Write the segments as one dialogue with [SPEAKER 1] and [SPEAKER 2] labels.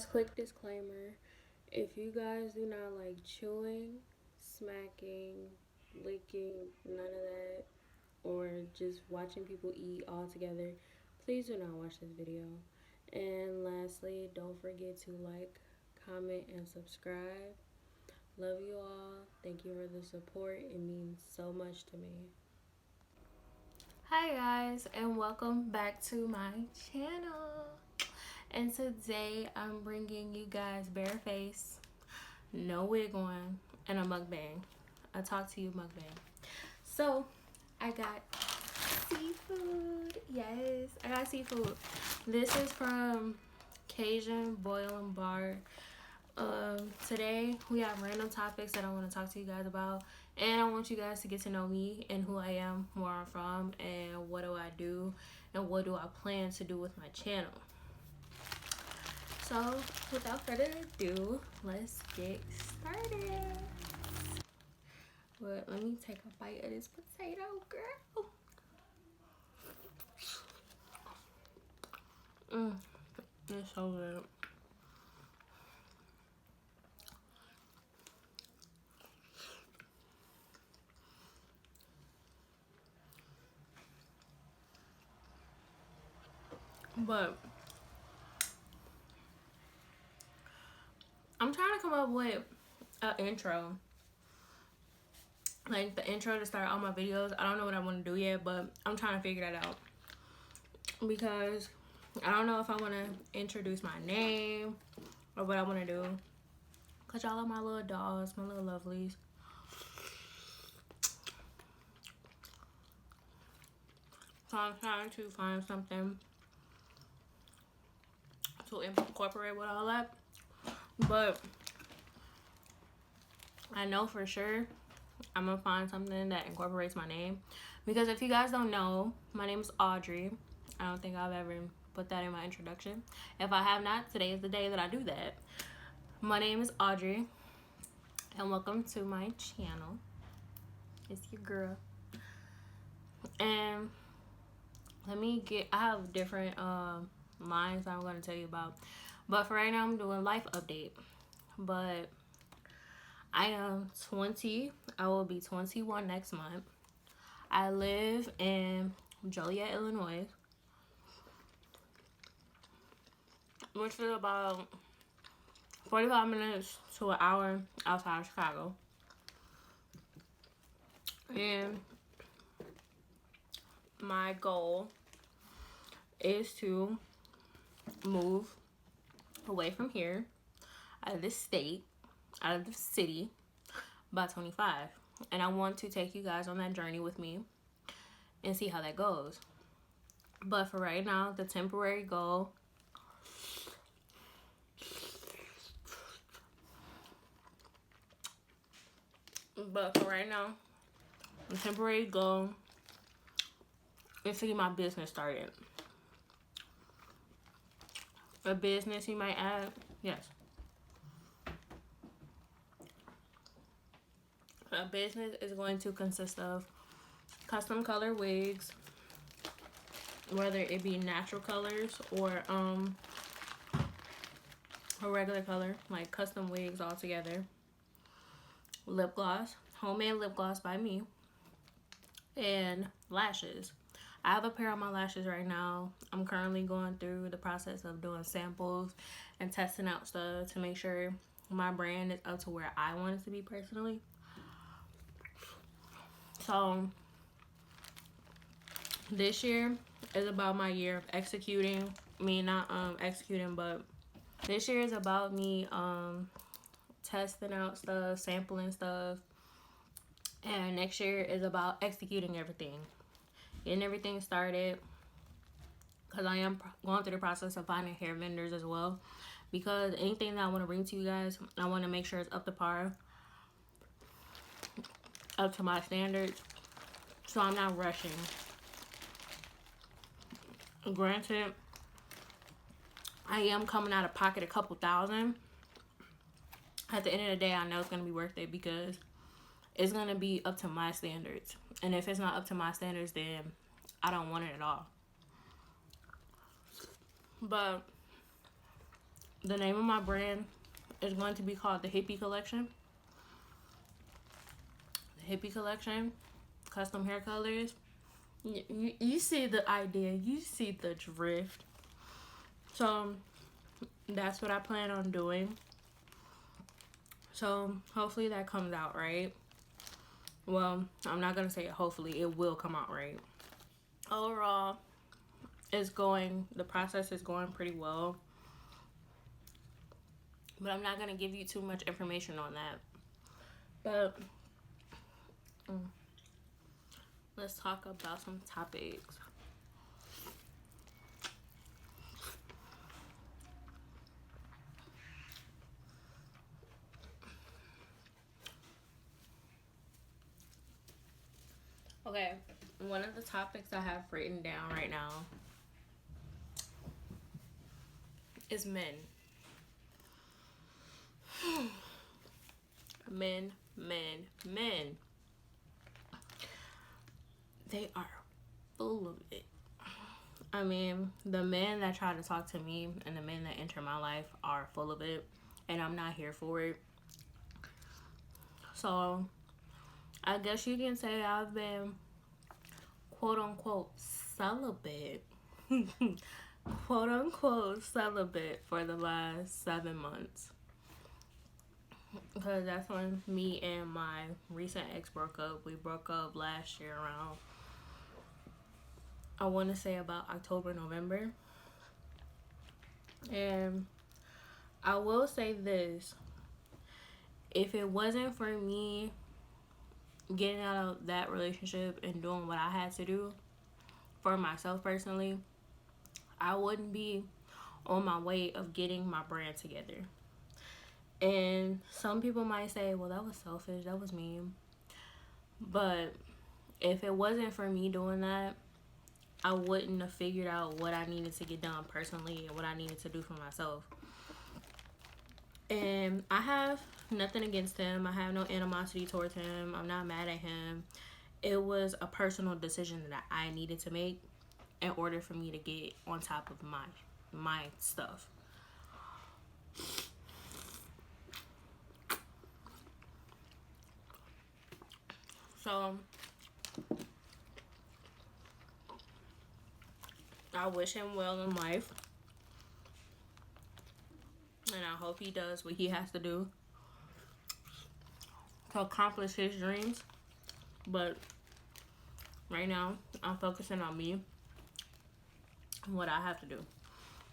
[SPEAKER 1] guys, quick disclaimer. If you guys do not like chewing, smacking, licking, none of that, or just watching people eat all together, please do not watch this video. And lastly, don't forget to like, comment, and subscribe. Love you all. Thank you for the support. It means so much to me. Hi guys, and welcome back to my channel. And today I'm bringing you guys bare face, no wig on, and a mukbang. A talk to you mukbang. So I got seafood. Yes, I got seafood. This is from Cajun Boil and Bar. Today we have random topics that I want to talk to you guys about, and I want you guys to get to know me and who I am, where I'm from, and what do I do, and what do I plan to do with my channel. So without further ado, let's get started. But let me take a bite of this potato, girl. It's so good. But I'm trying to come up with an intro. Like the intro to start all my videos. I don't know what I want to do yet, but I'm trying to figure that out. Because I don't know if I want to introduce my name or what I want to do. Because y'all are my little dolls, my little lovelies. So I'm trying to find something to incorporate with all that. But I know for sure I'm going to find something that incorporates my name. Because if you guys don't know, my name is Audrey. I don't think I've ever put that in my introduction. If I have not, today is the day that I do that. My name is Audrey, and welcome to my channel. It's your girl. And I have different lines I'm going to tell you about. But for right now, I'm doing life update. But I am 20. I will be 21 next month. I live in Joliet, Illinois, which is about 45 minutes to an hour outside of Chicago. And my goal is to move away from here, out of this state, out of the city, by 25. And I want to take you guys on that journey with me and see how that goes. But for right now, the temporary goal is to get my business started. A business, you might add, yes. A business is going to consist of custom color wigs, whether it be natural colors or a regular color, like custom wigs all together. Lip gloss, homemade lip gloss by me, and lashes. I have a pair on my lashes right now. I'm currently going through the process of doing samples and testing out stuff to make sure my brand is up to where I want it to be personally. So this year is about my year of executing. But this year is about me testing out stuff, sampling stuff. And next year is about executing everything. Getting everything started. Because I am going through the process of finding hair vendors as well. Because anything that I want to bring to you guys, I want to make sure it's up to par. Up to my standards, so I'm not rushing. Granted, I am coming out of pocket a couple thousand. At the end of the day, I know it's going to be worth it because it's going to be up to my standards. And if it's not up to my standards, then I don't want it at all. But The name of my brand is going to be called the Hippie Collection. The Hippie Collection, custom hair colors. You see the idea, you see the drift. So that's what I plan on doing. So hopefully that comes out right. Well, I'm not gonna say it hopefully, it will come out right. Overall, the process is going pretty well. But I'm not gonna give you too much information on that. But let's talk about some topics. Okay, one of the topics I have written down right now is men. Men. They are full of it. I mean, the men that try to talk to me and the men that enter my life are full of it, and I'm not here for it. So, I guess you can say I've been quote unquote celibate. Quote unquote celibate for the last 7 months. Because that's when me and my recent ex broke up. We broke up last year around, I want to say about October, November. And I will say this. If it wasn't for me getting out of that relationship and doing what I had to do for myself personally, I wouldn't be on my way of getting my brand together. And some people might say, well, that was selfish, that was mean. But if it wasn't for me doing that, I wouldn't have figured out what I needed to get done personally and what I needed to do for myself. And I have nothing against him. I have no animosity towards him. I'm not mad at him. It was a personal decision that I needed to make in order for me to get on top of my stuff. So I wish him well in life, and I hope he does what he has to do to accomplish his dreams. But right now, I'm focusing on me and what I have to do.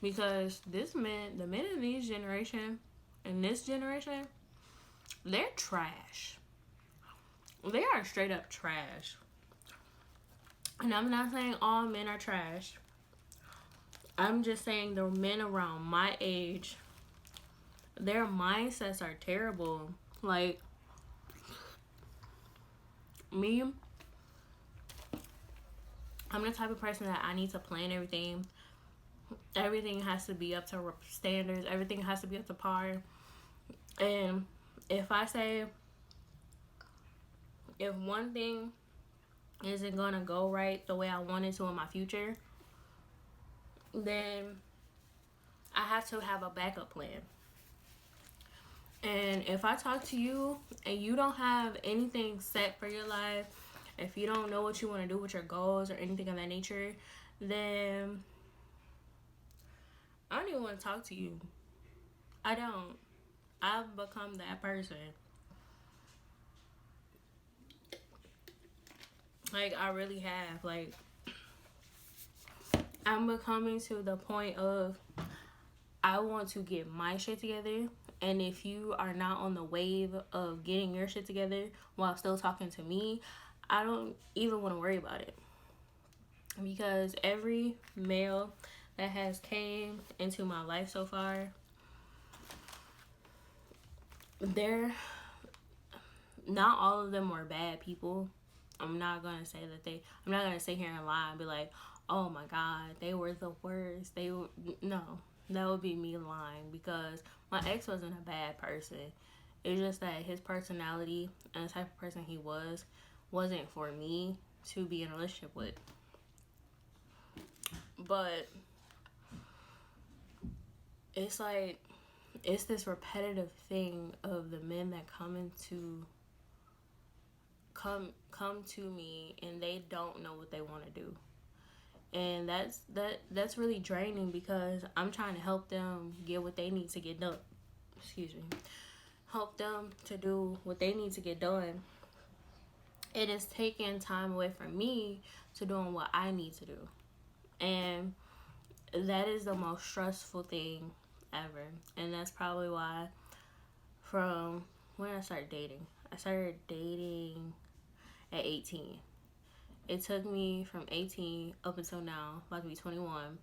[SPEAKER 1] Because the men in this generation, they're trash. They are straight up trash. And I'm not saying all men are trash. I'm just saying the men around my age, their mindsets are terrible. Like, me, I'm the type of person that I need to plan everything. Everything has to be up to standards. Everything has to be up to par. And if one thing isn't gonna go right the way I want it to in my future, then I have to have a backup plan. And if I talk to you and you don't have anything set for your life, if you don't know what you want to do with your goals or anything of that nature, then I don't even want to talk to you. I don't. I've become that person. Like, I really have. Like, I'm becoming to the point of I want to get my shit together. And if you are not on the wave of getting your shit together while still talking to me, I don't even want to worry about it. Because every male that has came into my life so far, not all of them were bad people. I'm not gonna sit here and lie and be like, oh my God, they were the worst. No, that would be me lying, because my ex wasn't a bad person. It's just that his personality and the type of person he wasn't for me to be in a relationship with. But it's like, it's this repetitive thing of the men that come to me and they don't know what they want to do. And that's really draining because I'm trying to help them get what they need to get done. Excuse me. Help them to do what they need to get done. It is taking time away from me to doing what I need to do. And that is the most stressful thing ever. And that's probably why from when I started dating at 18. It took me from 18 up until now, about to be 21,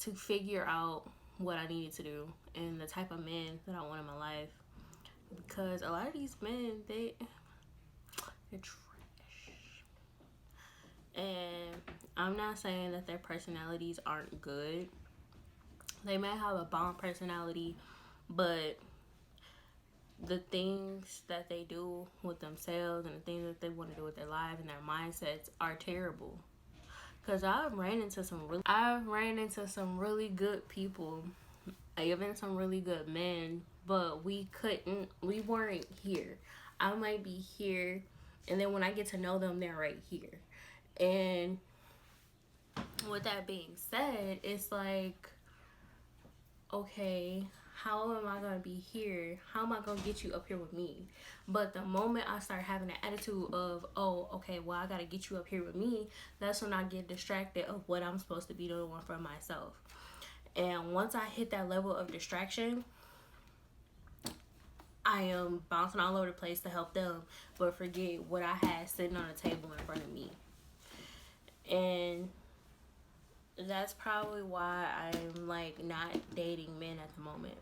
[SPEAKER 1] to figure out what I needed to do and the type of men that I want in my life. Because a lot of these men, they're trash. And I'm not saying that their personalities aren't good. They may have a bomb personality, but the things that they do with themselves and the things that they want to do with their lives and their mindsets are terrible. Because I've ran into some really good people, even some really good men, but we weren't here. I might be here, and then when I get to know them, they're right here. And with that being said, it's like, okay, how am I gonna be here? How am I gonna get you up here with me? But the moment I start having an attitude of, oh, okay, well, I gotta get you up here with me, that's when I get distracted of what I'm supposed to be doing for myself. And once I hit that level of distraction, I am bouncing all over the place to help them, but forget what I had sitting on the table in front of me. And that's probably why I'm like not dating men at the moment.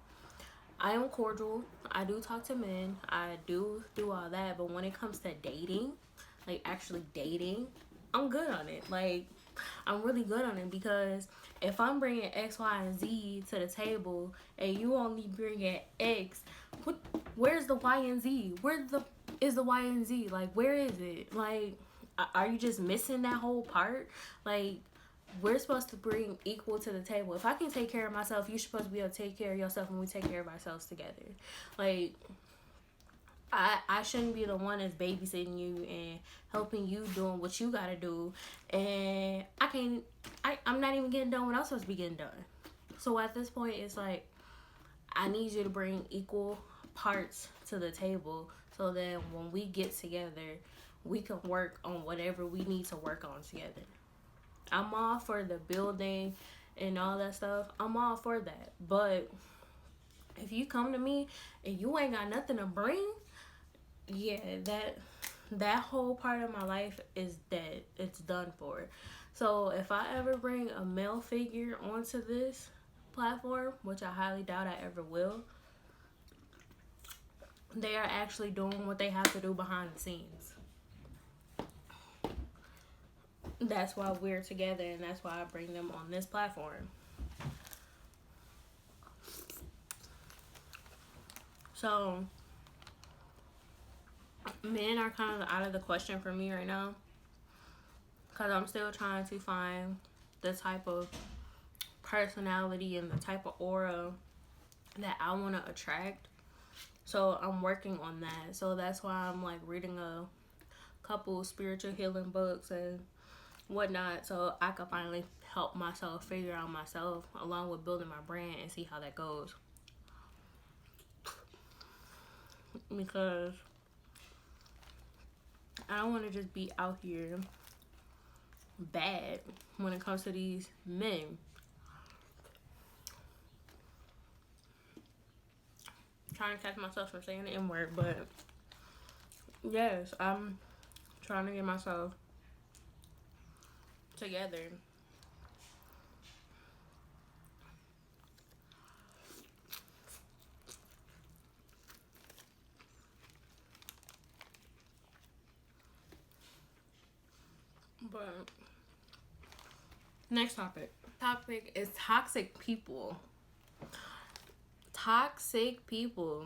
[SPEAKER 1] I am cordial. I do talk to men. I do all that. But when it comes to dating, like actually dating, I'm good on it. Like, I'm really good on it because if I'm bringing X, Y, and Z to the table and you only bringing X, where's the Y and Z? Is the Y and Z? Like, where is it? Like, are you just missing that whole part? Like, we're supposed to bring equal to the table. If I can take care of myself, you're supposed to be able to take care of yourself, and we take care of ourselves together. Like, I shouldn't be the one that's babysitting you and helping you doing what you gotta do, and I'm not even getting done what I'm supposed to be getting done. So at this point, it's like, I need you to bring equal parts to the table so that when we get together, we can work on whatever we need to work on together. I'm all for the building and all that stuff. I'm all for that. But if you come to me and you ain't got nothing to bring, yeah, that whole part of my life is dead. It's done for. So if I ever bring a male figure onto this platform, which I highly doubt I ever will, they are actually doing what they have to do behind the scenes. That's why we're together, and that's why I bring them on this platform. So, men are kind of out of the question for me right now, because I'm still trying to find the type of personality and the type of aura that I want to attract. So, I'm working on that. So, that's why I'm like reading a couple spiritual healing books and whatnot, so I could finally help myself figure out myself along with building my brand and see how that goes. Because I don't want to just be out here bad when it comes to these men. I'm trying to catch myself from saying the N word, but yes, I'm trying to get myself together. But next topic is toxic people. Toxic people.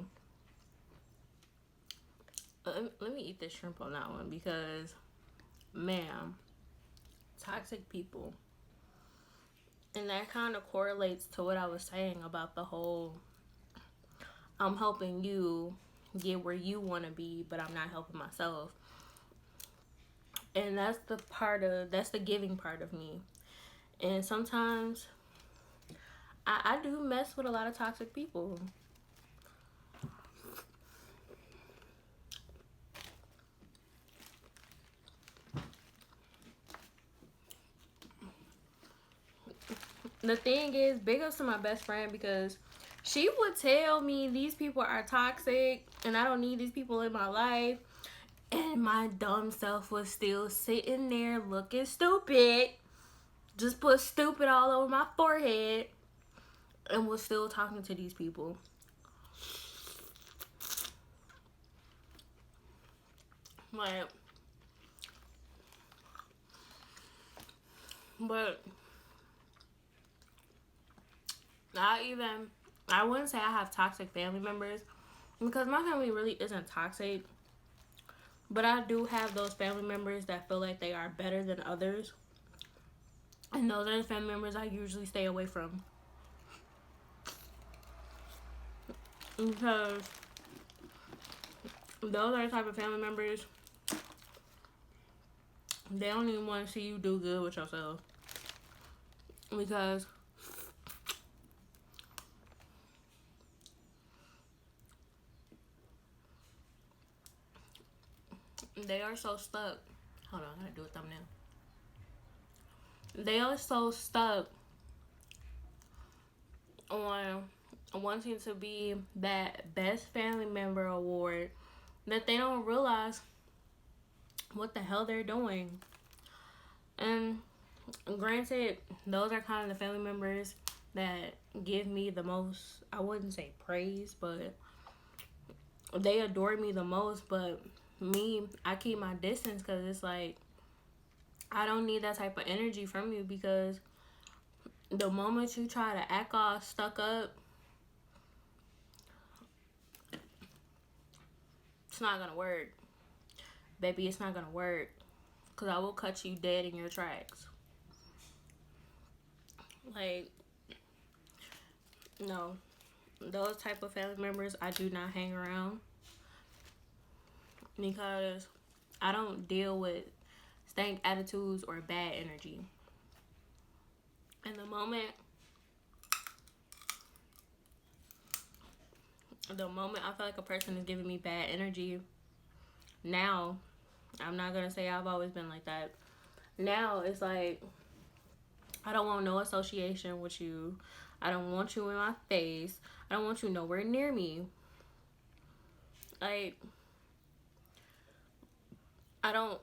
[SPEAKER 1] Let me eat this shrimp on that one because, man, toxic people. And that kind of correlates to what I was saying about the whole I'm helping you get where you want to be, but I'm not helping myself. And that's the giving part of me. And sometimes I do mess with a lot of toxic people. The thing is, big ups to my best friend, because she would tell me these people are toxic and I don't need these people in my life. And my dumb self was still sitting there looking stupid. Just put stupid all over my forehead and was still talking to these people. Like, but I wouldn't say I have toxic family members, because my family really isn't toxic. But I do have those family members that feel like they are better than others. And those are the family members I usually stay away from. Because those are the type of family members, they don't even want to see you do good with yourself. Because they are so stuck. Hold on, I gotta do a thumbnail. They are so stuck on wanting to be that best family member award that they don't realize what the hell they're doing. And granted, those are kind of the family members that give me the most, I wouldn't say praise, but they adore me the most. But me, I keep my distance, because it's like, I don't need that type of energy from you, because the moment you try to act all stuck up, it's not gonna work. Baby, it's not gonna work. Because I will cut you dead in your tracks. Like, no. Those type of family members I do not hang around, because I don't deal with stank attitudes or bad energy. And the moment I feel like a person is giving me bad energy, now, I'm not gonna say I've always been like that. Now it's like, I don't want no association with you. I don't want you in my face. I don't want you nowhere near me. Like, I don't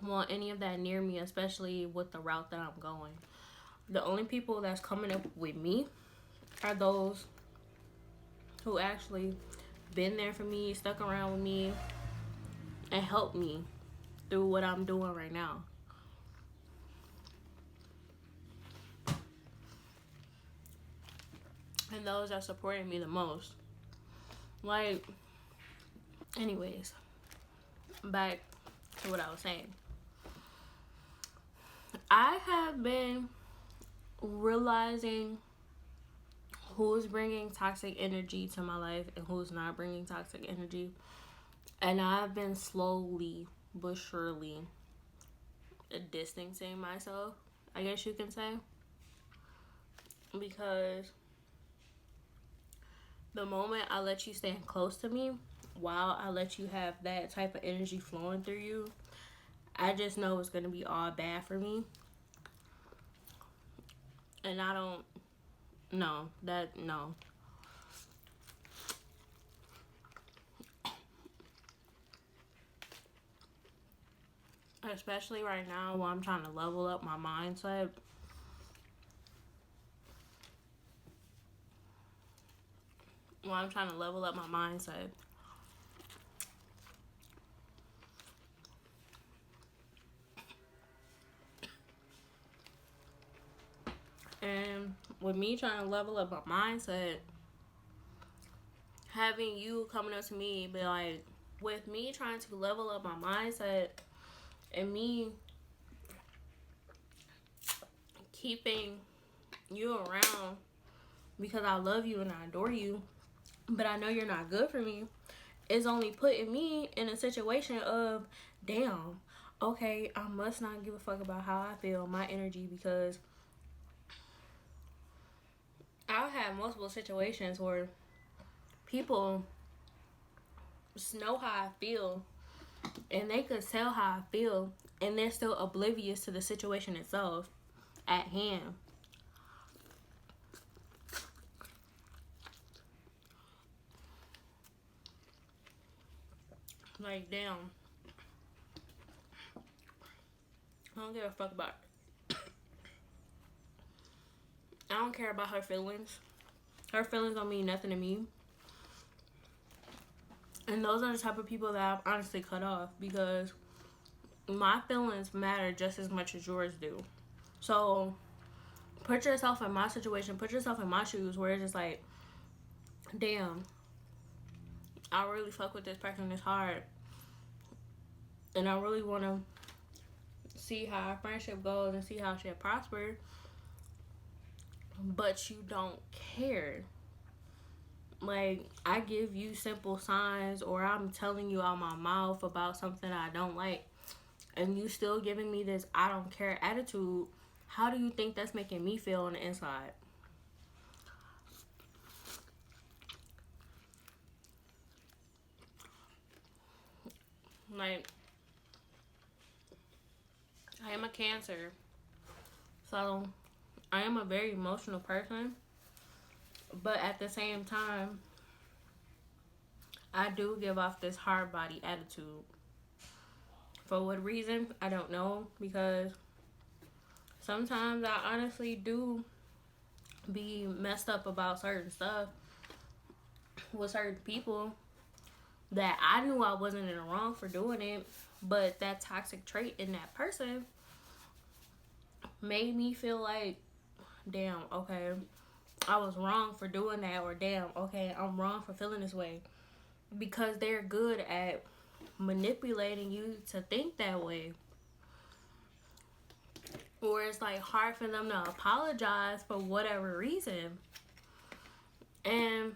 [SPEAKER 1] want any of that near me, especially with the route that I'm going. The only people that's coming up with me are those who actually been there for me, stuck around with me, and helped me through what I'm doing right now. And those are supporting me the most. Like, anyways, back to what I was saying. I have been realizing who's bringing toxic energy to my life and who's not bringing toxic energy. And I've been slowly but surely distancing myself, I guess you can say. Because the moment I let you stand close to me, while I let you have that type of energy flowing through you, I just know it's going to be all bad for me. And I don't, no. Especially right now while I'm trying to level up my mindset. And with me trying to level up my mindset, having you coming up to me, be like, with me trying to level up my mindset and me keeping you around because I love you and I adore you, but I know you're not good for me, is only putting me in a situation of, damn, okay, I must not give a fuck about how I feel, my energy, because I've had multiple situations where people know how I feel and they could tell how I feel and they're still oblivious to the situation itself at hand. Like, damn. I don't give a fuck about it. I don't care about her feelings. Her feelings don't mean nothing to me. And those are the type of people that I've honestly cut off, because my feelings matter just as much as yours do. So put yourself in my situation, put yourself in my shoes, where it's just like, damn, I really fuck with this person this hard, and I really want to see how our friendship goes and see how shit prosper, but you don't care. Like, I give you simple signs, or I'm telling you out my mouth about something I don't like, and you still giving me this I don't care attitude. How do you think that's making me feel on the inside? Like, I am a Cancer, so I am a very emotional person, but at the same time, I do give off this hard body attitude. For what reason? I don't know, because sometimes I honestly do be messed up about certain stuff with certain people that I knew I wasn't in the wrong for doing it, but that toxic trait in that person made me feel like, damn, okay, I was wrong for doing that, or damn, okay, I'm wrong for feeling this way, because they're good at manipulating you to think that way. Or it's like hard for them to apologize for whatever reason. And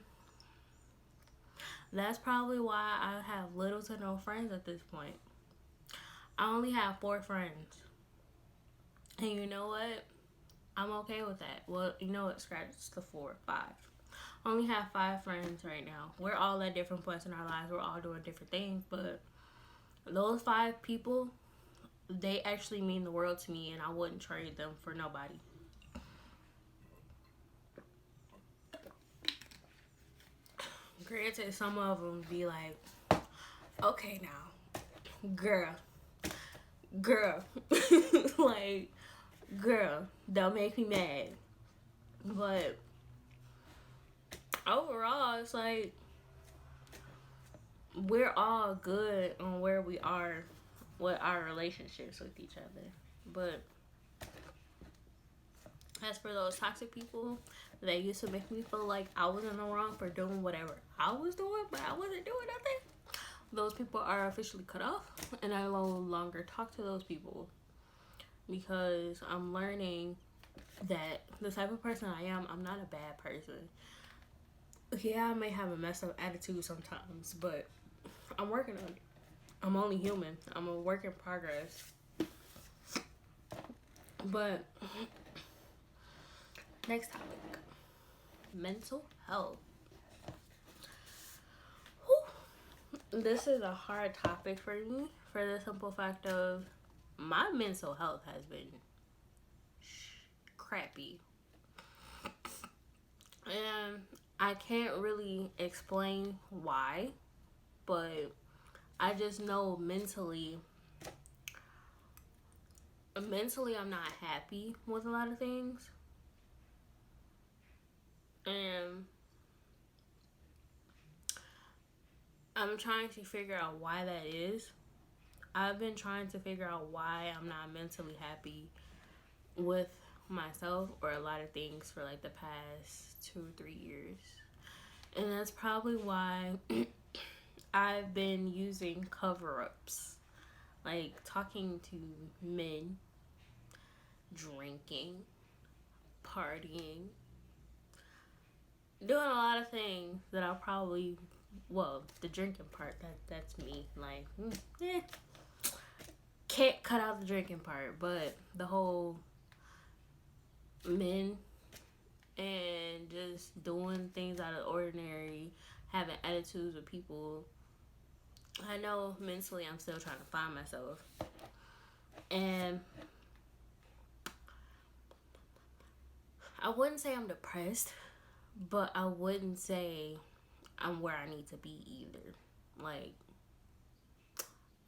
[SPEAKER 1] that's probably why I have little to no friends at this point. I only have 4 friends. And you know what? I'm okay with that. Well, you know what? Scratch the 4, 5. I only have 5 friends right now. We're all at different points in our lives. We're all doing different things. But those 5 people, they actually mean the world to me, and I wouldn't trade them for nobody. Granted, some of them be like, okay now, girl, like, girl, don't make me mad. But overall, it's like, we're all good on where we are with our relationships with each other. But as for those toxic people that used to make me feel like I was in the wrong for doing whatever I was doing, but I wasn't doing nothing, those people are officially cut off, and I no longer talk to those people, because I'm learning that the type of person I am, I'm not a bad person. Yeah, I may have a messed up attitude sometimes, but I'm working on it. I'm only human. I'm a work in progress. But next topic, mental health. Whew. This is a hard topic for me, for the simple fact of my mental health has been crappy. And I can't really explain why, but I just know mentally I'm not happy with a lot of things. And I'm trying to figure out why that is. I've been trying to figure out why I'm not mentally happy with myself or a lot of things for like the past 2-3 years. And that's probably why I've been using cover-ups. Like talking to men, drinking, partying, doing a lot of things that I probably, well, the drinking part, that's me. Like, can't cut out the drinking part, but the whole men and just doing things out of the ordinary, having attitudes with people. I know mentally I'm still trying to find myself. And I wouldn't say I'm depressed, but I wouldn't say I'm where I need to be either. Like,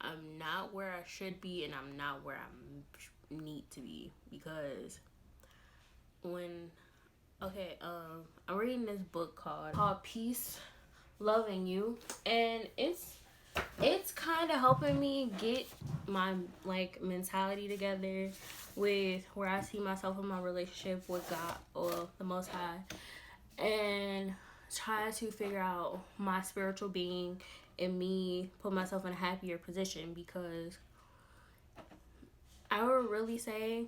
[SPEAKER 1] I'm not where I should be, and I'm not where I need to be. Because when, okay, I'm reading this book called Peace, Loving You, and it's kind of helping me get my like mentality together with where I see myself in my relationship with God or the Most High, and try to figure out my spiritual being and me put myself in a happier position. Because I would really say,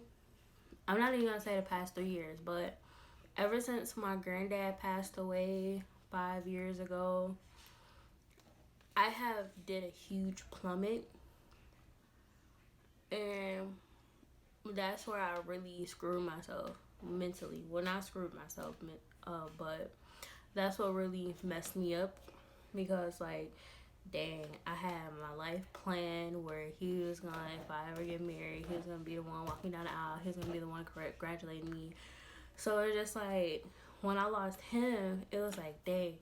[SPEAKER 1] I'm not even gonna say the past 3 years, but ever since my granddad passed away 5 years ago, I have did a huge plummet, and that's where I really screwed myself mentally. Well, not screwed myself, but that's what really messed me up. Because, like, dang, I had my life plan where he was gonna, if I ever get married, he was gonna be the one walking down the aisle. He was gonna be the one congratulating me. So it's just like, when I lost him, it was like, dang,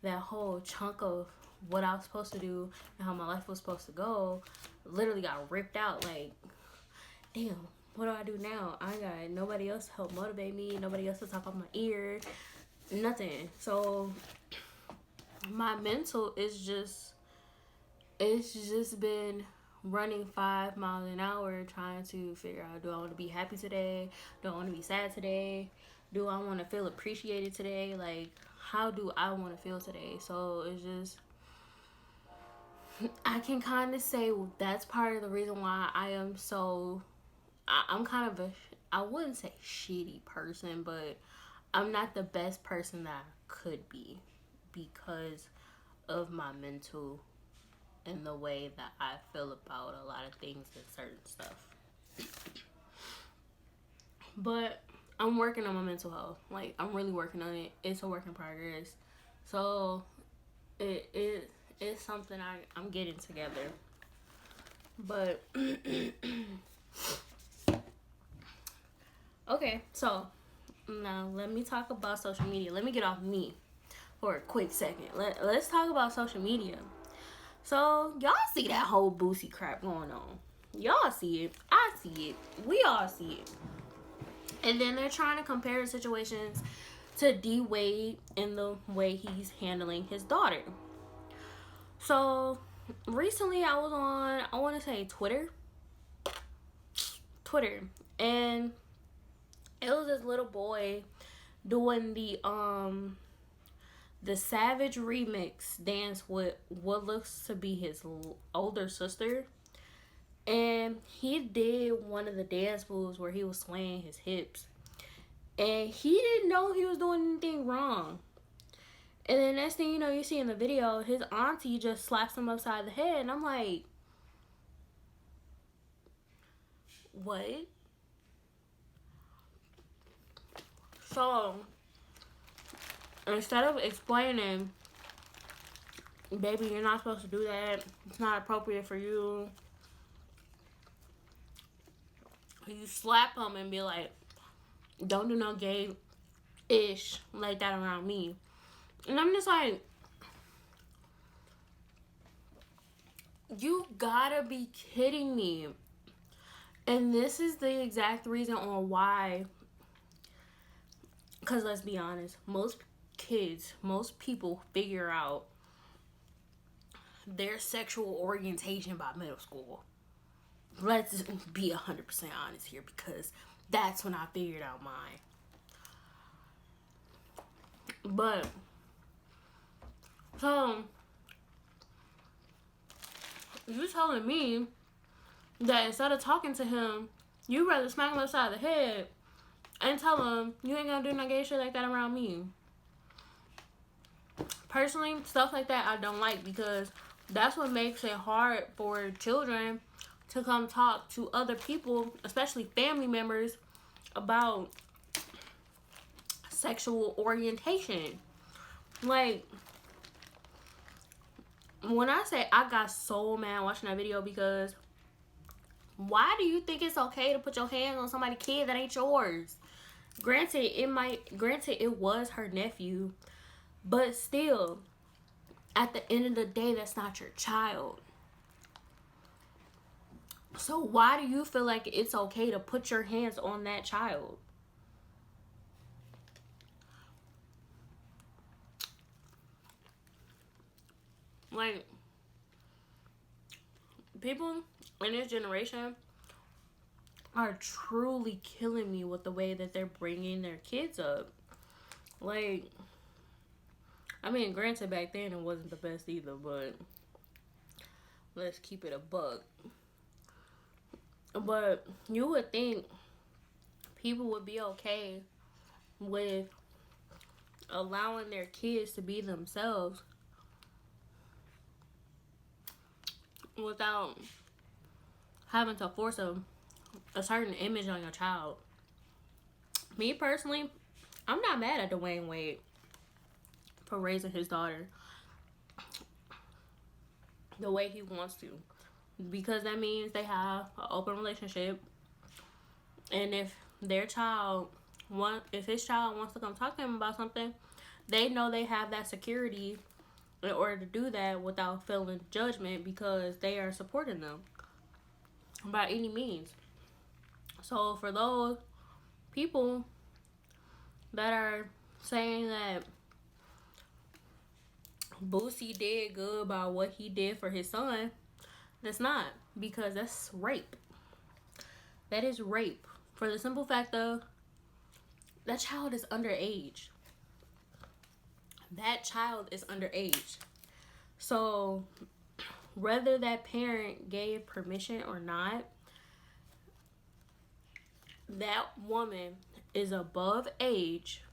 [SPEAKER 1] that whole chunk of what I was supposed to do and how my life was supposed to go literally got ripped out. Like, damn, what do I do now? I ain't got nobody else to help motivate me, nobody else to talk on my ear, nothing. So my mental is just, it's just been running 5 miles an hour trying to figure out, do I want to be happy today? Do I want to be sad today? Do I want to feel appreciated today? Like, how do I want to feel today? So it's just, I can kind of say that's part of the reason why I am so, I'm kind of a, I wouldn't say shitty person, but I'm not the best person that I could be because of my mental and the way that I feel about a lot of things and certain stuff. But I'm working on my mental health. Like, I'm really working on it. It's a work in progress. So it's something I'm getting together. But okay, so now let me talk about social media. Let me get off me for a quick second. Let's talk about social media. So y'all see that whole Boosie crap going on. Y'all see it. I see it. We all see it. And then they're trying to compare the situations to D Wade in the way he's handling his daughter. So recently I was on, I want to say Twitter, and it was this little boy doing the Savage remix dance with what looks to be his older sister. And he did one of the dance moves where he was swaying his hips. And he didn't know he was doing anything wrong. And then next thing you know, you see in the video, his auntie just slaps him upside the head. And I'm like, what? So, instead of explaining, baby, you're not supposed to do that, it's not appropriate for you, you slap him and be like, don't do no gay-ish like that around me. And I'm just like, you gotta be kidding me. And this is the exact reason on why, because let's be honest, most kids, most people figure out their sexual orientation by middle school. Let's be 100% honest here, because that's when I figured out mine. But, so, you telling me that instead of talking to him, you rather smack him upside the head and tell him, you ain't gonna do no gay shit like that around me. personally, stuff like that I don't like, because that's what makes it hard for children to come talk to other people, especially family members, about sexual orientation. Like, when I say I got so mad watching that video, because why do you think it's okay to put your hands on somebody's kid that ain't yours? Granted, it was her nephew, but still, at the end of the day, that's not your child. So why do you feel like it's okay to put your hands on that child? Like, people in this generation are truly killing me with the way that they're bringing their kids up. Like, I mean, granted, back then it wasn't the best either, but let's keep it a buck. But you would think people would be okay with allowing their kids to be themselves without having to force a certain image on your child. Me personally, I'm not mad at Dwayne Wade for raising his daughter the way he wants to, because that means they have an open relationship, and if his child wants to come talk to him about something, they know they have that security in order to do that without feeling judgment, because they are supporting them by any means. So for those people that are saying that Boosie did good by what he did for his son, that's not, because that's rape. That is rape, for the simple fact of that child is underage. That child is underage. So whether that parent gave permission or not, that woman is above age.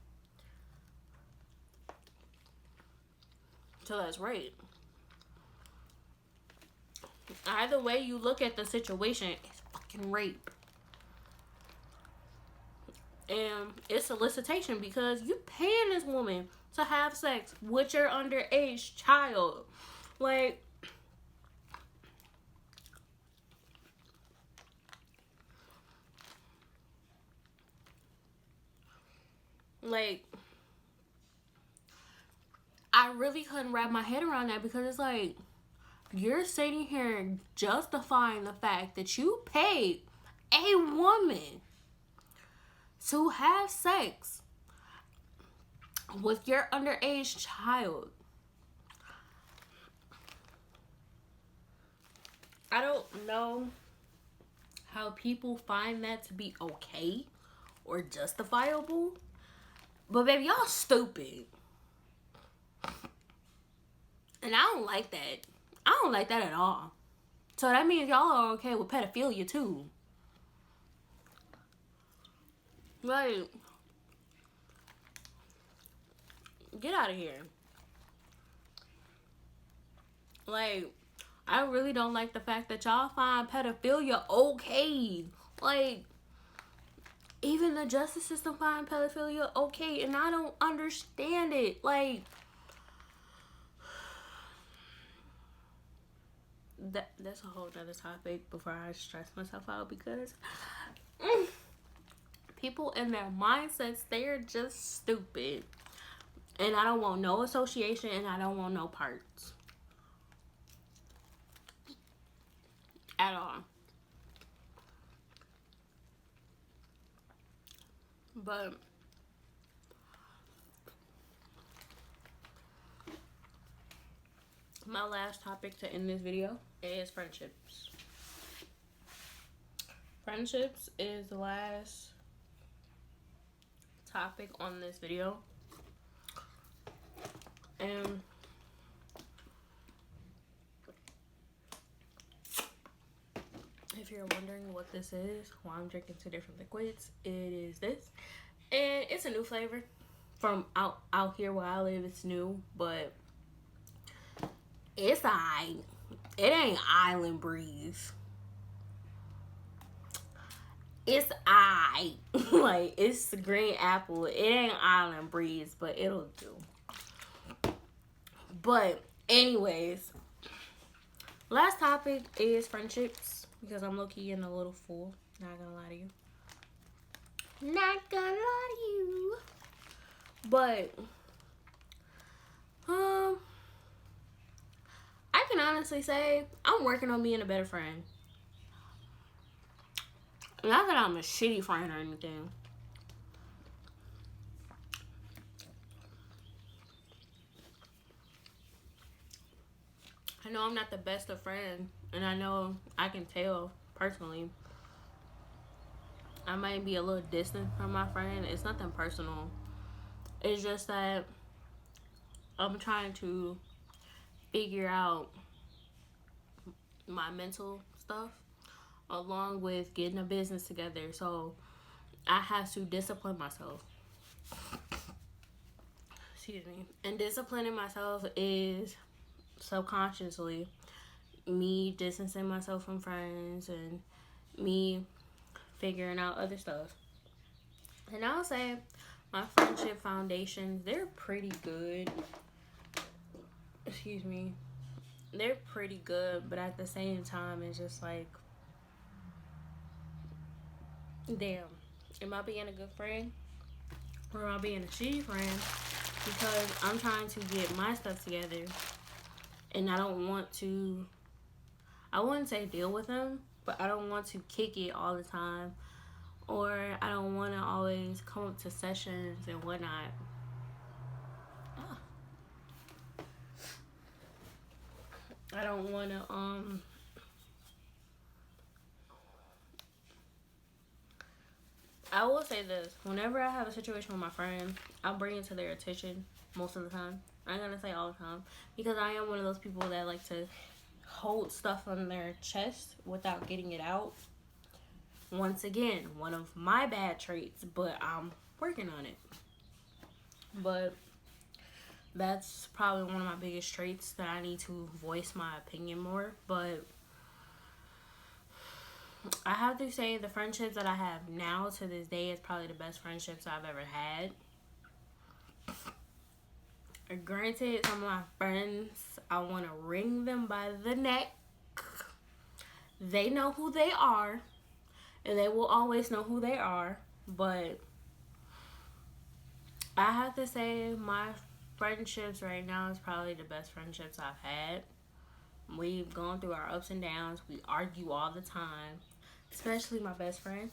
[SPEAKER 1] So that's rape. Either way you look at the situation, it's fucking rape. And it's solicitation, because you paying this woman to have sex with your underage child. Like, I really couldn't wrap my head around that, because it's like, you're sitting here justifying the fact that you paid a woman to have sex with your underage child. I don't know how people find that to be okay or justifiable, but baby, y'all stupid. And I don't like that. I don't like that at all. So that means y'all are okay with pedophilia too. Like, get out of here. Like, I really don't like the fact that y'all find pedophilia okay. Like, even the justice system find pedophilia okay, and I don't understand it. Like, that's a whole other topic before I stress myself out, because people and their mindsets, they're just stupid. And I don't want no association, and I don't want no parts at all. But my last topic to end this video is friendships. Friendships is the last topic on this video. And if you're wondering what this is, why I'm drinking 2 different liquids, it is this. And it's a new flavor from out here where I live. It's new, but It's alright. It ain't Island Breeze. It's alright. Like, it's green apple. It ain't Island Breeze, but it'll do. But, anyways, last topic is friendships. Because I'm low-key getting a little full. Not gonna lie to you. Not gonna lie to you. But, I can honestly say I'm working on being a better friend. Not that I'm a shitty friend or anything. I know I'm not the best of friends, and I know I can tell personally. I might be a little distant from my friend. It's nothing personal. It's just that I'm trying to figure out my mental stuff along with getting a business together. So I have to discipline myself. Excuse me. And disciplining myself is subconsciously me distancing myself from friends and me figuring out other stuff. And I'll say my friendship foundations, they're pretty good. Excuse me. They're pretty good, but at the same time, it's just like, damn, am I being a good friend? Or am I being a shitty friend? Because I'm trying to get my stuff together. And I don't want to, I wouldn't say deal with them, but I don't want to kick it all the time. Or I don't want to always come up to sessions and whatnot. I don't want to, I will say this. Whenever I have a situation with my friend, I'll bring it to their attention most of the time. I'm going to say all the time. Because I am one of those people that like to hold stuff on their chest without getting it out. Once again, one of my bad traits, but I'm working on it. But that's probably one of my biggest traits that I need to voice my opinion more. But I have to say the friendships that I have now to this day is probably the best friendships I've ever had. Granted, some of my friends, I want to wring them by the neck. They know who they are, and they will always know who they are. But I have to say my friendships right now is probably the best friendships I've had. We've gone through our ups and downs. We argue all the time, especially my best friend.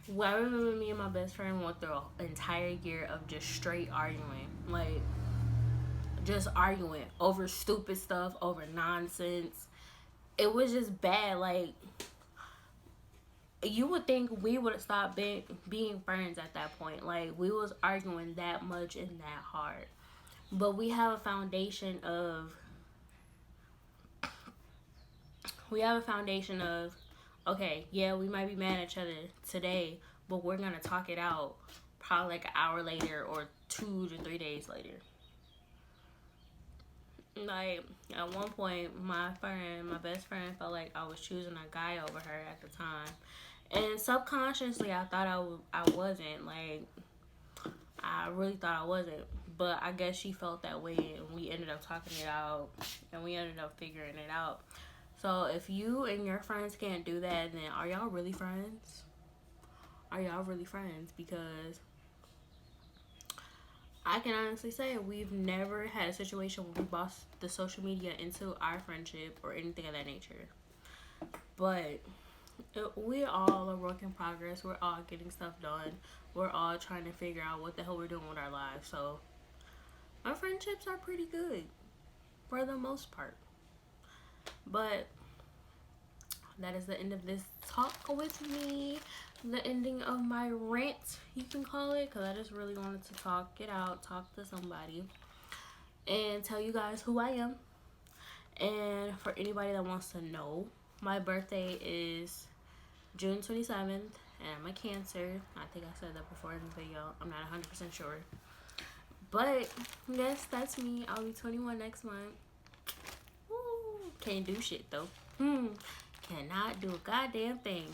[SPEAKER 1] Well, I remember me and my best friend went through an entire year of just straight arguing. Like, just arguing over stupid stuff, over nonsense. It was just bad. Like, you would think we would have stopped being friends at that point. Like, we was arguing that much and that hard. But we have a foundation of okay, yeah, we might be mad at each other today, but we're gonna talk it out probably like an hour later or 2 to 3 days later. Like, at one point, my best friend, felt like I was choosing a guy over her at the time. And subconsciously, I thought I wasn't. Like, I really thought I wasn't. But I guess she felt that way, and we ended up talking it out, and we ended up figuring it out. So if you and your friends can't do that, then are y'all really friends? Are y'all really friends? Because I can honestly say we've never had a situation where we brought the social media into our friendship or anything of that nature. But we're all a work in progress. We're all getting stuff done. We're all trying to figure out what the hell we're doing with our lives. So our friendships are pretty good for the most part. But that is the end of this talk with me. The ending of my rant, you can call it, because I just really wanted to talk it out, talk to somebody, and tell you guys who I am. And for anybody that wants to know, my birthday is June 27th, and I'm a Cancer. I think I said that before in the video. I'm not 100% sure. But, yes, that's me. I'll be 21 next month. Can't do shit though. Cannot do a goddamn thing.